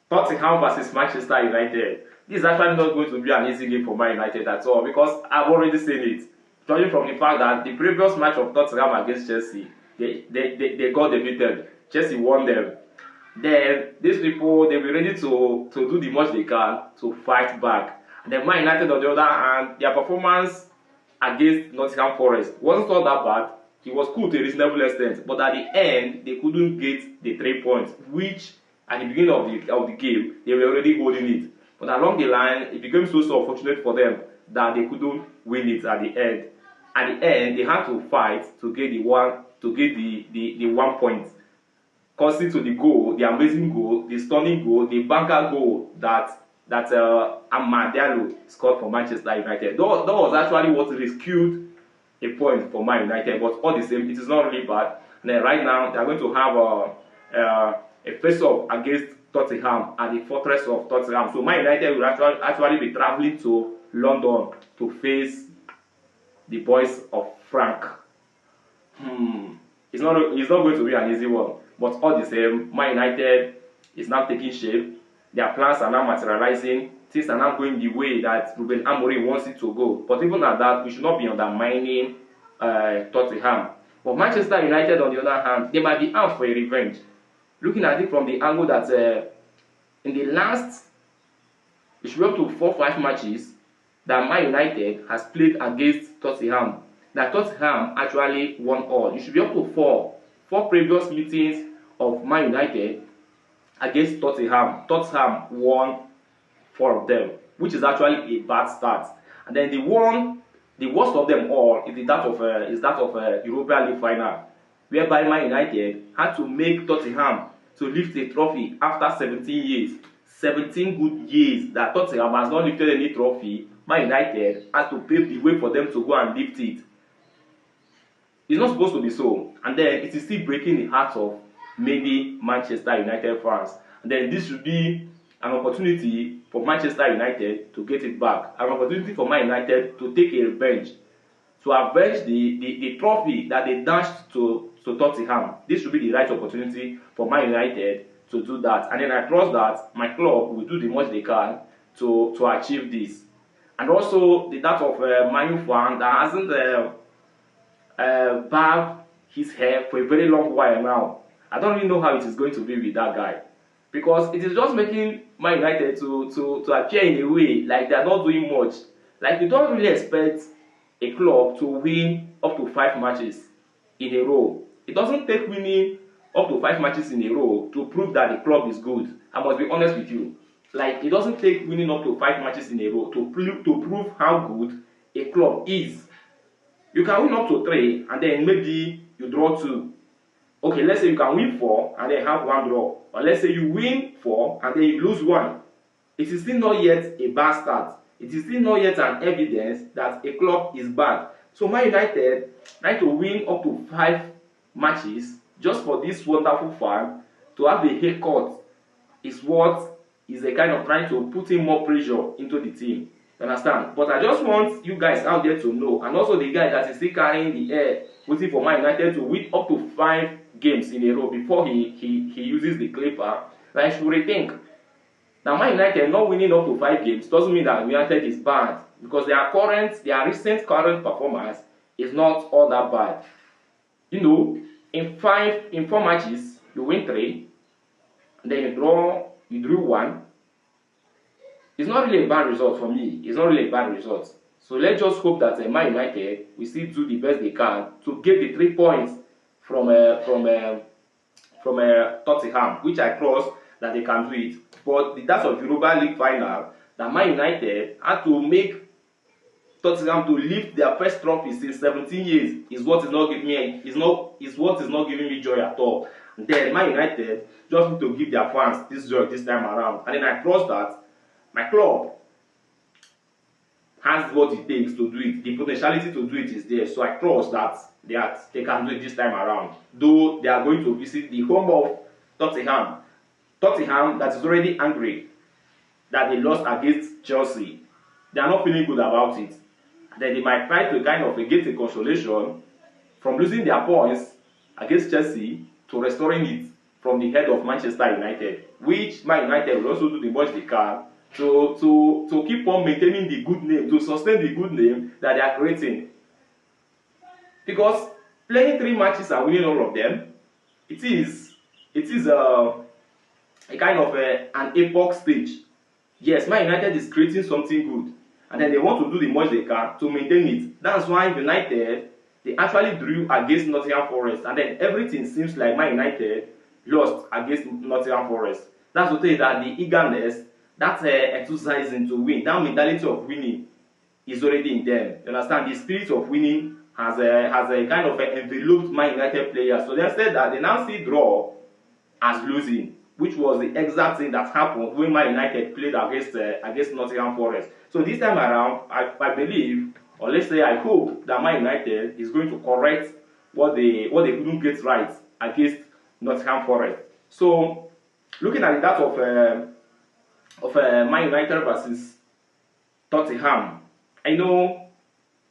Tottenham versus Manchester United. This is actually not going to be an easy game for Man United at all because I've already seen it. Judging from the fact that the previous match of Tottenham against Chelsea, they got defeated. Chelsea won them. Then these people, they were ready to do the much they can to fight back. And then Man United on the other hand, their performance against Nottingham Forest wasn't all that bad. It was cool to a reasonable extent, but at the end they couldn't get the 3 points, which at the beginning of the game they were already holding it. But along the line, it became so unfortunate for them that they couldn't win it at the end. At the end, they had to fight to get the 1 point, causing to the goal, the amazing goal, the stunning goal, the banker goal that Amadou scored for Manchester United. That was actually what rescued a point for Man United, but all the same, it is not really bad. And then right now, they are going to have a face-off against Tottenham at the fortress of Tottenham. So Man United will actually be traveling to London to face the boys of Frank. It's not going to be an easy one, but all the same, Man United is now taking shape. Their plans are now materializing. Things are not going the way that Ruben Amorim wants it to go. But even at that, we should not be undermining Tottenham. But Manchester United, on the other hand, they might be out for a revenge. Looking at it from the angle that in the last, it should be up to 4 or 5 matches that Man United has played against Tottenham. That Tottenham actually won all. It should be up to 4 previous meetings of Man United against Tottenham. Tottenham won 4 of them, which is actually a bad start. And then the worst of them all is that of Europa League final, whereby Man United had to make Tottenham to lift a trophy after 17 years. 17 good years that Tottenham has not lifted any trophy. Man United had to pave the way for them to go and lift it. It's not supposed to be so. And then it is still breaking the hearts of many Manchester United fans. And then this should be an opportunity for Manchester United to get it back. An opportunity for Man United to take a revenge. To avenge the trophy that they dashed to Tottenham. This should be the right opportunity for Man United to do that. And then I trust that my club will do the much they can to achieve this. And also the that of Man U fan that hasn't barbed his hair for a very long while now. I don't really know how it is going to be with that guy, because it is just making Man United to appear in a way like they are not doing much. Like you don't really expect a club to win up to 5 matches in a row. It doesn't take winning up to 5 matches in a row to prove that the club is good. I must be honest with you. Like it doesn't take winning up to 5 matches in a row to prove how good a club is. You can win up to 3 and then maybe you draw 2. Okay, let's say you can win 4 and then have 1 draw. Or let's say you win 4 and then you lose 1. It is still not yet a bad start. It is still not yet an evidence that a club is bad. So Man United trying to win up to 5 matches just for this wonderful fan to have a haircut is what is a kind of trying to put in more pressure into the team. You understand? But I just want you guys out there to know, and also the guy that is still carrying the air, waiting for Man United to win up to 5 games in a row before he uses the clipper, that I should rethink. Now Man United not winning up to 5 games doesn't mean that United is bad, because their recent current performance is not all that bad. You know, in 4 matches you win 3, and then you drew 1. It's not really a bad result for me. It's not really a bad result. So let's just hope that Man United will still do the best they can to get the 3 points from Tottenham, which I trust that they can do it. But that's of Europa League final, that Man United had to make Tottenham to lift their first trophy since 17 years is what is not giving me joy at all. And then Man United just need to give their fans this joy this time around. And then I trust that my club has what it takes to do it. The potentiality to do it is there. So I trust that they can do it this time around. Though they are going to visit the home of Tottenham. Tottenham that is already angry that they lost against Chelsea. They are not feeling good about it. Then they might try to kind of get a consolation from losing their points against Chelsea to restoring it from the head of Manchester United, which Man United will also do the much they can to keep on maintaining the good name, to sustain the good name that they are creating. Because playing 3 matches and winning all of them, it is a kind of an epoch stage. Yes, Man United is creating something good, and then they want to do the much they can to maintain it. That's why United, they actually drew against Nottingham Forest, and then everything seems like Man United lost against Nottingham Forest. That's to tell you that the eagerness, that enthusiasm to win, that mentality of winning is already in them. You understand? The spirit of winning has a kind of enveloped Man United players. So they said that they now see draw as losing, which was the exact thing that happened when Man United played against Nottingham Forest. So this time around, I believe, or let's say I hope, that Man United is going to correct what they couldn't get right against Nottingham Forest. So looking at that of Man United versus Tottenham, I know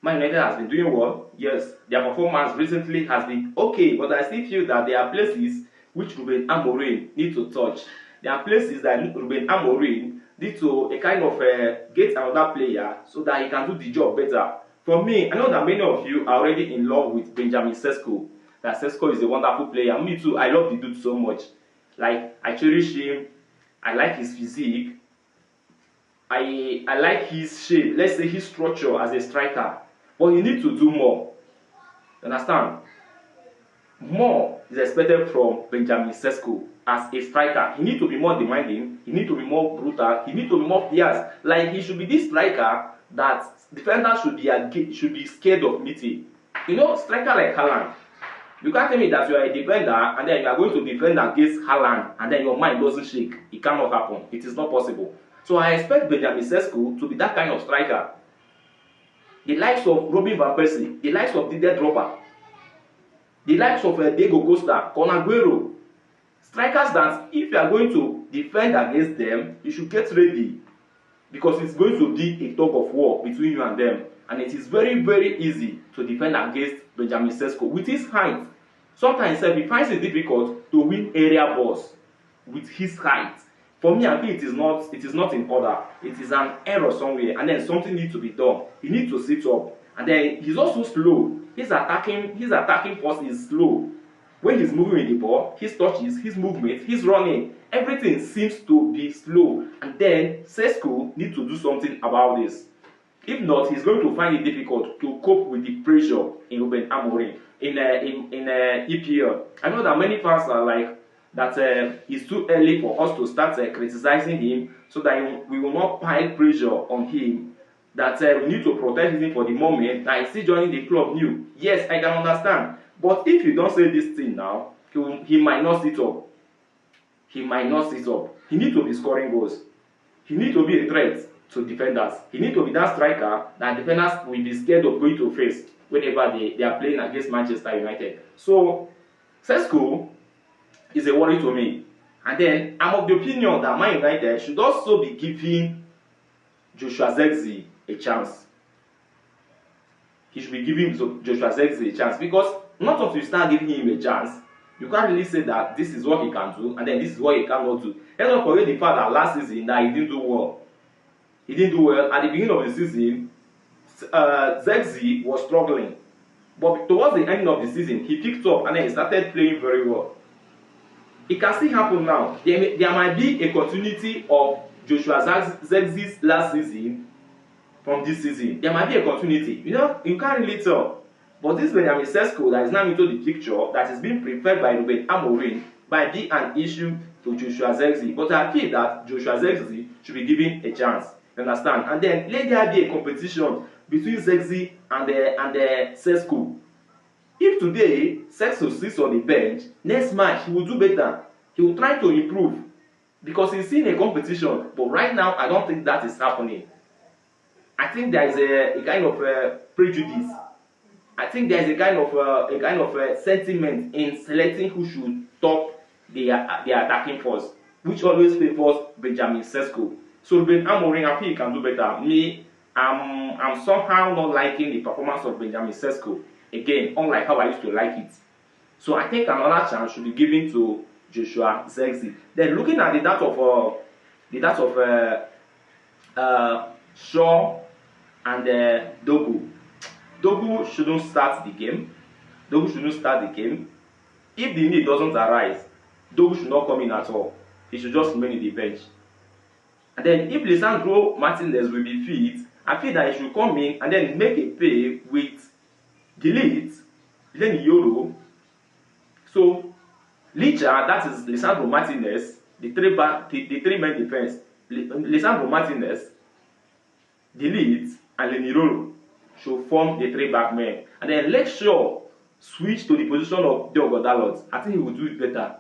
Man United has been doing well. Yes, their performance recently has been okay, but I still feel that there are places which Ruben Amorim need to touch. There are places that Ruben Amorim need to a kind of get another player so that he can do the job better. For me, I know that many of you are already in love with Benjamin Sesko. That Sesko is a wonderful player. Me too. I love the dude so much. Like, I cherish him. I like his physique. I like his shape. Let's say his structure as a striker. But you need to do more. Understand? More is expected from Benjamin Sesko as a striker. He needs to be more demanding, he needs to be more brutal, he needs to be more fierce. Like, he should be this striker that defenders should be scared of meeting. You know, striker like Haaland, you can't tell me that you are a defender and then you are going to defend against Haaland and then your mind doesn't shake. It cannot happen. It is not possible. So I expect Benjamin Sesko to be that kind of striker. The likes of Robin van Persie, the likes of Didier Drogba, the likes of Diego Costa, Con Aguero, strikers that if you are going to defend against them, you should get ready, because it's going to be a tug of war between you and them, and it is very, very easy to defend against Benjamin Sesko with his height. Sometimes he finds it difficult to win area balls with his height. For me, I feel it is not in order. It is an error somewhere, and then something needs to be done. He needs to sit up, and then he's also slow. His attacking force is slow. When he's moving with the ball, his touches, his movement, his running, everything seems to be slow. And then Sesko needs to do something about this. If not, he's going to find it difficult to cope with the pressure in Ruben Amorim in EPL. I know that many fans are like that it's too early for us to start criticizing him, so that we will not pile pressure on him. That we need to protect him for the moment, that he's still joining the club new. Yes, I can understand. But if you don't say this thing now, he might not sit up. He might not sit up. He needs to be scoring goals. He needs to be a threat to defenders. He needs to be that striker that defenders will be scared of going to face whenever they are playing against Manchester United. So, Sesko is a worry to me. And then, I'm of the opinion that Man United should also be giving Joshua Zirkzee a chance. He should be giving Joshua Zirkzee a chance, because not until you start giving him a chance, you can't really say that this is what he can do and then this is what he cannot do. Let's not forget the fact that last season that he didn't do well. He didn't do well at the beginning of the season. Zirkzee was struggling, but towards the end of the season, he picked up and then he started playing very well. It can still happen now. There might be a continuity of Joshua Zirkzee's last season from this season. There might be a continuity. You know, you can't really tell. But this Benjamin Sesko that is now into the picture, that is being preferred by Ruben Amorim, might be an issue to Joshua Zirkzee. But I feel that Joshua Zirkzee should be given a chance. You understand? And then let there be a competition between Zirkzee and Sesko. If today Sesko sits on the bench, next match he will do better. He will try to improve, because he's in a competition. But right now, I don't think that is happening. I think there is a kind of prejudice. I think there is a kind of sentiment in selecting who should top the attacking force, which always favors Benjamin Sesko. So Ruben Amorim, I feel he can do better. Me, I'm somehow not liking the performance of Benjamin Sesko again, unlike how I used to like it. So I think another chance should be given to Joshua Zexi. Then looking at the that of Shaw and Dogu. Dogu shouldn't start the game. Dogu shouldn't start the game. If the need doesn't arise, Dogu should not come in at all. He should just remain in the bench. And then if Lisandro Martinez will be fit, I feel that he should come in and then make a pay with Delete, then Yoro. So Licha, that is Lisandro Martinez, the three men defense. Lisandro Martinez, Delete, and Leniroro should form the three back men. And then let Shaw switch to the position of Diogo Dalot. I think he will do it better.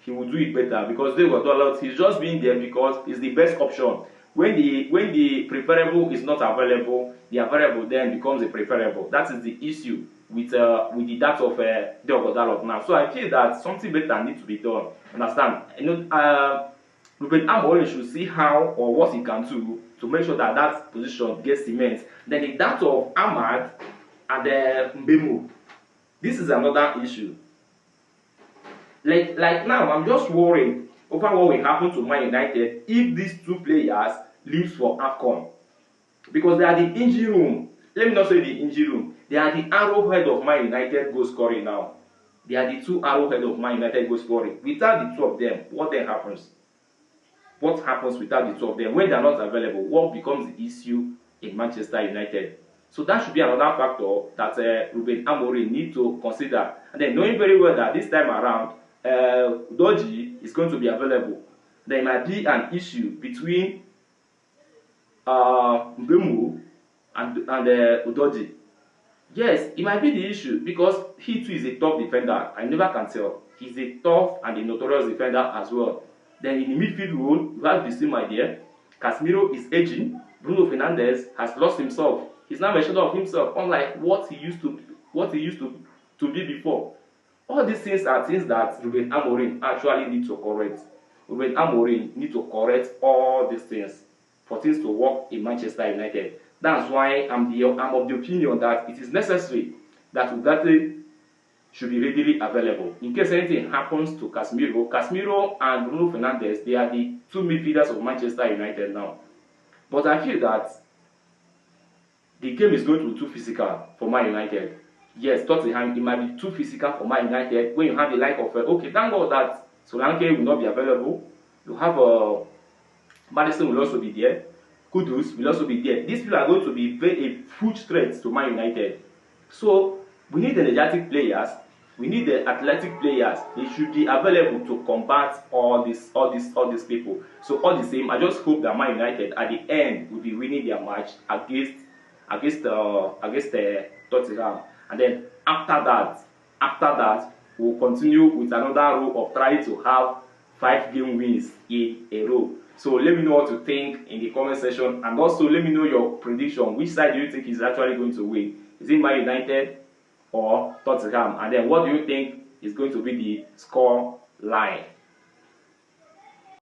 He will do it better because Diogo Dalot, he's just being there because it's the best option. When the preferable is not available, the available then becomes a preferable. That is the issue with the that of Diogo Dalot now. So I feel that something better needs to be done. Understand? You know, Ruben Amorim should see how or what he can do to make sure that that position gets cement. Then the that of Ahmad and Mbemu. This is another issue. Like now, I'm just worried over what will happen to Man United if these two players leave for AFCON. Because they are the engine room. Let me not say the engine room. They are the arrowhead of Man United goal scoring now. They are the two arrowhead of Man United goal scoring. Without the two of them, what then happens? What happens without the two of them? When they are not available, what becomes the issue in Manchester United? So that should be another factor that Ruben Amorim need to consider. And then knowing very well that this time around, Udogie is going to be available. There might be an issue between Mbemu and Udogie. Yes, it might be the issue because he too is a tough defender. I never can tell. He's a tough and a notorious defender as well. Then in the midfield role, you have the same idea. Casemiro is aging. Bruno Fernandes has lost himself. He's now a shadow of himself, unlike what he used to be before. All these things are things that Ruben Amorim actually need to correct. Ruben Amorim need to correct all these things for things to work in Manchester United. That's why I'm of the opinion that it is necessary that Ugarte should be readily available. In case anything happens to Casemiro and Bruno Fernandes, they are the two midfielders of Manchester United now. But I feel that the game is going to be too physical for Man United. Yes, Tottenham, it might be too physical for Man United when you have the like of, okay, thank God that Solanke will not be available. You have Madison will also be there. Kudus will also be there. These people are going to be a huge threat to Man United. So we need energetic players. We need the athletic players. They should be available to combat all these people. So all the same, I just hope that Man United at the end will be winning their match against Tottenham. And then after that, we'll continue with another row of trying to have 5 game wins in a row. So let me know what you think in the comment section, and also let me know your prediction. Which side do you think is actually going to win? Is it Man United or Tottenham? And then what do you think is going to be the score line?